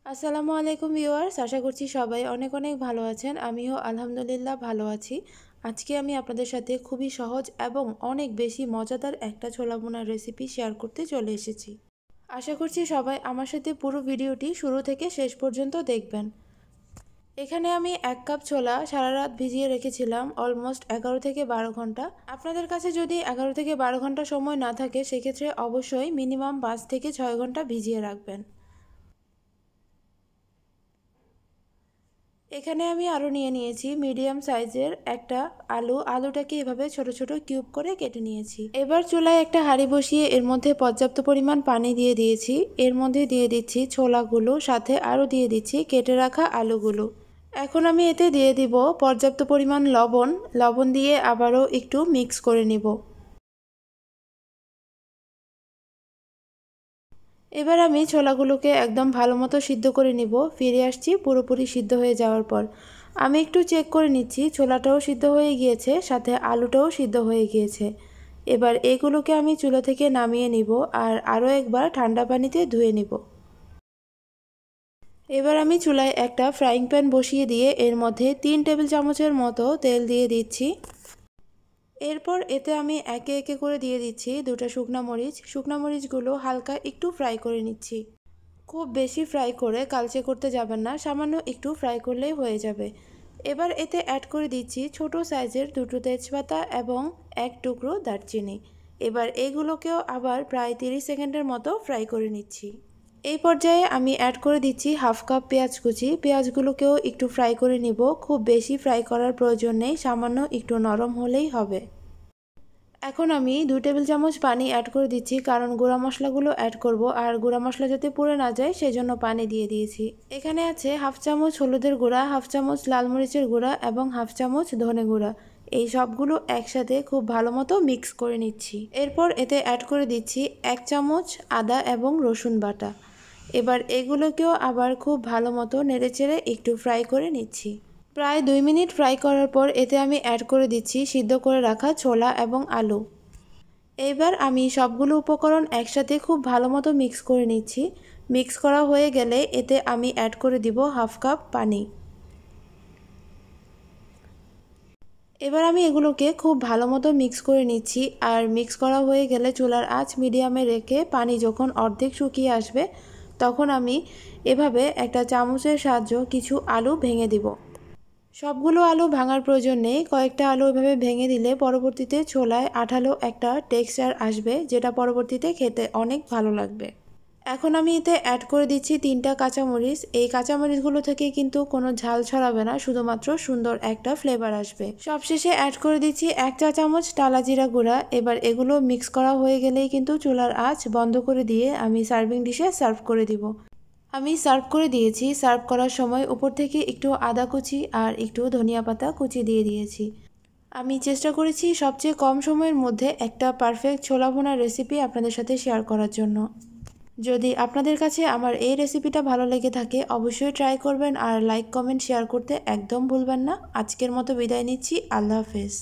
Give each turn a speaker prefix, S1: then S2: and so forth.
S1: আসসালামু আলাইকুম ভিউয়ার্স, আশা করছি সবাই অনেক অনেক ভালো আছেন। আমিও আলহামদুলিল্লাহ ভালো আছি। আজকে আমি আপনাদের সাথে খুবই সহজ এবং অনেক বেশি মজাদার একটা ছোলা ভুনার রেসিপি শেয়ার করতে চলে এসেছি। আশা করছি সবাই আমার সাথে পুরো ভিডিওটি শুরু থেকে শেষ পর্যন্ত দেখবেন। এখানে আমি 1 কাপ ছোলা সারা রাত ভিজিয়ে রেখেছিলাম, অলমোস্ট 11 থেকে 12 ঘন্টা। আপনাদের কাছে যদি 11 থেকে 12 ঘন্টা সময় না থাকে সেক্ষেত্রে অবশ্যই মিনিমাম 5 থেকে 6 ঘন্টা ভিজিয়ে রাখবেন। এখানে আমি আরও নিয়ে নিয়েছি মিডিয়াম সাইজের একটা আলুটাকে এভাবে ছোট ছোট কিউব করে কেটে নিয়েছি। এবার চুলায় একটা হাঁড়ি বসিয়ে এর মধ্যে পর্যাপ্ত পরিমাণ পানি দিয়ে দিয়েছি। এর মধ্যে দিয়ে দিচ্ছি ছোলাগুলো, সাথে আরও দিয়ে দিচ্ছি কেটে রাখা আলুগুলো। এখন আমি এতে দিয়ে দিব পর্যাপ্ত পরিমাণ লবণ দিয়ে আবারও একটু মিক্স করে নিব। এবার আমি ছোলাগুলোকে একদম ভালো মতো সিদ্ধ করে নিব। ফিরে আসছি পুরোপুরি সিদ্ধ হয়ে যাওয়ার পর। আমি একটু চেক করে নিচ্ছি ছোলাটাও সিদ্ধ হয়ে গিয়েছে, সাথে আলুটাও সিদ্ধ হয়ে গিয়েছে। এবার এগুলোকে আমি চুলা থেকে নামিয়ে নিব আর আরও একবার ঠান্ডা পানিতে ধুয়ে নিব। এবার আমি চুলায় একটা ফ্রাইং প্যান বসিয়ে দিয়ে এর মধ্যে 3 টেবিল চামচের মতো তেল দিয়ে দিচ্ছি। এরপর এতে আমি একে একে করে দিয়ে দিচ্ছি 2টা শুকনা মরিচ। শুকনা মরিচগুলো হালকা একটু ফ্রাই করে নিচ্ছি। খুব বেশি ফ্রাই করে কালচে করতে যাবেন না, সামান্য একটু ফ্রাই করলেই হয়ে যাবে। এবার এতে অ্যাড করে দিচ্ছি ছোট সাইজের 2টো তেজপাতা এবং 1 টুকরো দারচিনি। এবার এইগুলোকেও আবার প্রায় 30 সেকেন্ডের মতো ফ্রাই করে নিচ্ছি। এই পর্যায়ে আমি অ্যাড করে দিচ্ছি 1/2 কাপ পেঁয়াজ কুচি। পেঁয়াজগুলোকেও একটু ফ্রাই করে নিব। খুব বেশি ফ্রাই করার প্রয়োজন নেই, সামান্য একটু নরম হলেই হবে। এখন আমি 2 টেবিল চামচ পানি অ্যাড করে দিচ্ছি, কারণ গুঁড়া মশলাগুলো অ্যাড করব আর গুঁড়া মশলা যাতে পুড়ে না যায় সেজন্য পানি দিয়ে দিয়েছি। এখানে আছে 1/2 চামচ হলুদের গুঁড়া, 1/2 চামচ লাল মরিচের গুঁড়া এবং 1/2 চামচ ধনে গুঁড়া। এই সবগুলো একসাথে খুব ভালো মতো মিক্স করে নিচ্ছি। এরপর এতে অ্যাড করে দিচ্ছি 1 চামচ আদা এবং রসুন বাটা। এবার এগুলোকেও আবার খুব ভালো মতো নেড়েচেড়ে একটু ফ্রাই করে নিচ্ছি। প্রায় 2 মিনিট ফ্রাই করার পর এতে আমি অ্যাড করে দিচ্ছি সিদ্ধ করে রাখা ছোলা এবং আলু। এইবার আমি সবগুলো উপকরণ একসাথে খুব ভালো মতো মিক্স করে নিচ্ছি। মিক্স করা হয়ে গেলে এতে আমি অ্যাড করে দিব 1/2 কাপ পানি। এবার আমি এগুলোকে খুব ভালো মতো মিক্স করে নিচ্ছি আর মিক্স করা হয়ে গেলে চুলার আঁচ মিডিয়ামে রেখে পানি যখন অর্ধেক শুকিয়ে আসবে তখন আমি এভাবে একটা চামচের সাহায্যে কিছু আলু ভেঙে দিব। সবগুলো আলু ভাঙার প্রয়োজন নেই, কয়েকটা আলু এভাবে ভেঙে দিলে পরবর্তীতে ছোলায় আঠালো একটা টেক্সচার আসবে, যেটা পরবর্তীতে খেতে অনেক ভালো লাগবে। এখন আমি এতে অ্যাড করে দিচ্ছি 3টা কাঁচামরিচ। এই কাঁচামরিচগুলো থেকে কিন্তু কোনো ঝাল ছড়াবে না, শুধুমাত্র সুন্দর একটা ফ্লেভার আসবে। সবশেষে অ্যাড করে দিচ্ছি 1 চা চামচ টালা জিরা গুঁড়া। এবার এগুলো মিক্স করা হয়ে গেলেই কিন্তু চুলার আঁচ বন্ধ করে দিয়ে আমি সার্ভিং ডিশে সার্ভ করে দিব। আমি সার্ভ করে দিয়েছি। সার্ভ করার সময় উপর থেকে একটু আদা কুচি আর একটু ধনিয়া পাতা কুচি দিয়ে দিয়েছি। আমি চেষ্টা করেছি সবচেয়ে কম সময়ের মধ্যে একটা পারফেক্ট ছোলা ভুনা রেসিপি আপনাদের সাথে শেয়ার করার জন্য। যদি আপনাদের কাছে আমার এই রেসিপিটা ভালো লেগে থাকে অবশ্যই ট্রাই করবেন আর লাইক কমেন্ট শেয়ার করতে একদম ভুলবেন না। আজকের মতো বিদায় নিচ্ছি। আল্লাহ হাফেজ।